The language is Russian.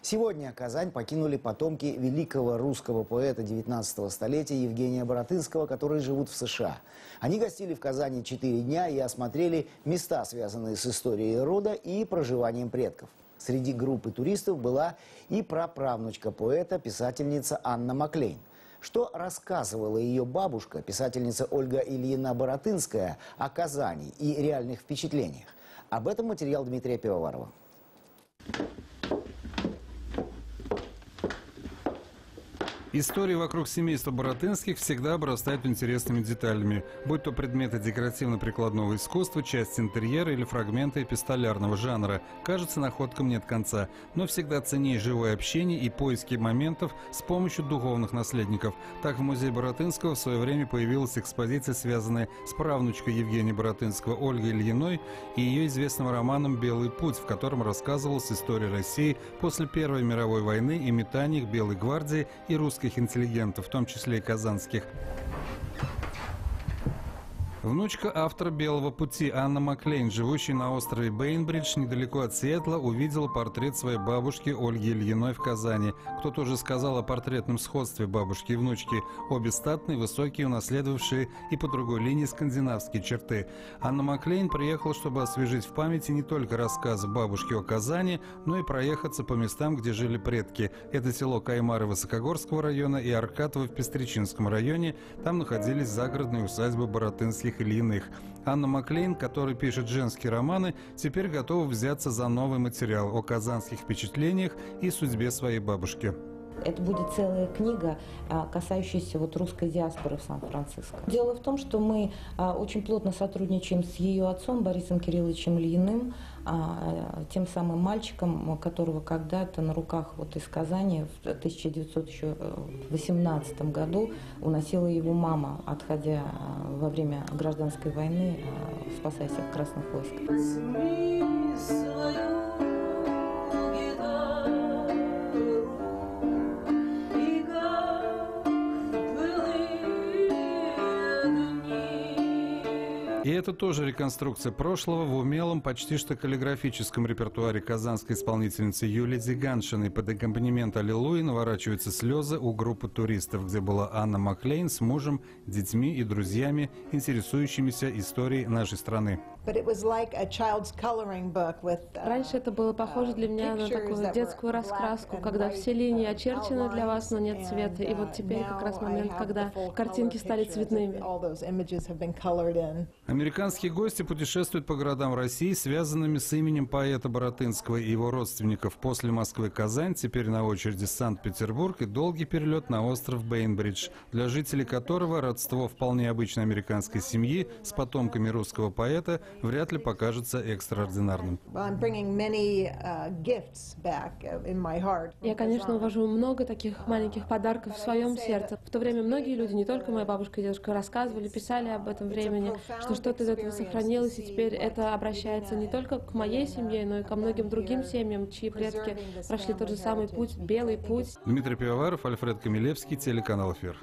Сегодня Казань покинули потомки великого русского поэта 19 столетия Евгения Баратынского, которые живут в США. Они гостили в Казани 4 дня и осмотрели места, связанные с историей рода и проживанием предков. Среди группы туристов была и праправнучка поэта, писательница Анна Маклейн. Что рассказывала ее бабушка, писательница Ольга Ильина Баратынская, о Казани и реальных впечатлениях? Об этом материал Дмитрия Пивоварова. Истории вокруг семейства Баратынских всегда обрастают интересными деталями, будь то предметы декоративно-прикладного искусства, часть интерьера или фрагменты эпистолярного жанра. Кажется, находкам нет конца, но всегда ценнее живое общение и поиски моментов с помощью духовных наследников. Так в музее Баратынского в свое время появилась экспозиция, связанная с правнучкой Евгения Баратынского Ольгой Ильиной и ее известным романом «Белый путь», в котором рассказывалась история России после Первой мировой войны и метаниях Белой гвардии и русских интеллигентов, в том числе и казанских. Внучка автора «Белого пути» Анна Маклейн, живущая на острове Бейнбридж, недалеко от Сиэтла, увидела портрет своей бабушки Ольги Ильиной в Казани. Кто-то уже сказал о портретном сходстве бабушки и внучки. Обе статные, высокие, унаследовавшие и по другой линии скандинавские черты. Анна Маклейн приехала, чтобы освежить в памяти не только рассказы бабушки о Казани, но и проехаться по местам, где жили предки. Это село Каймары Высокогорского района и Аркатово в Пестричинском районе. Там находились загородные усадьбы Баратынских или иных. Анна Маклейн, которая пишет женские романы, теперь готова взяться за новый материал о казанских впечатлениях и судьбе своей бабушки. Это будет целая книга, касающаяся русской диаспоры в Сан-Франциско. Дело в том, что мы очень плотно сотрудничаем с ее отцом Борисом Кирилловичем Ильиным, тем самым мальчиком, которого когда-то на руках из Казани в 1918 году уносила его мама, отходя во время гражданской войны, спасаясь от красных войск. И это тоже реконструкция прошлого в умелом, почти что каллиграфическом репертуаре казанской исполнительницы Юлии Дзиганшиной. Под аккомпанемент «Аллилуйи» наворачиваются слезы у группы туристов, где была Анна Маклейн с мужем, детьми и друзьями, интересующимися историей нашей страны. Раньше это было похоже для меня на такую детскую раскраску, когда все линии очерчены для вас, но нет цвета. И вот теперь как раз момент, когда картинки стали цветными. Американские гости путешествуют по городам России, связанными с именем поэта Баратынского и его родственников. После Москвы Казань, теперь на очереди Санкт-Петербург и долгий перелет на остров Бейнбридж, для жителей которого родство вполне обычной американской семьи с потомками русского поэта вряд ли покажется экстраординарным. Я, конечно, увожу много таких маленьких подарков в своем сердце. В то время многие люди, не только моя бабушка и дедушка, рассказывали, писали об этом времени, что что-то из этого сохранилось, и теперь это обращается не только к моей семье, но и ко многим другим семьям, чьи предки прошли тот же самый путь, белый путь. Дмитрий Пивоваров, Альфред Камилевский, телеканал «Эфир».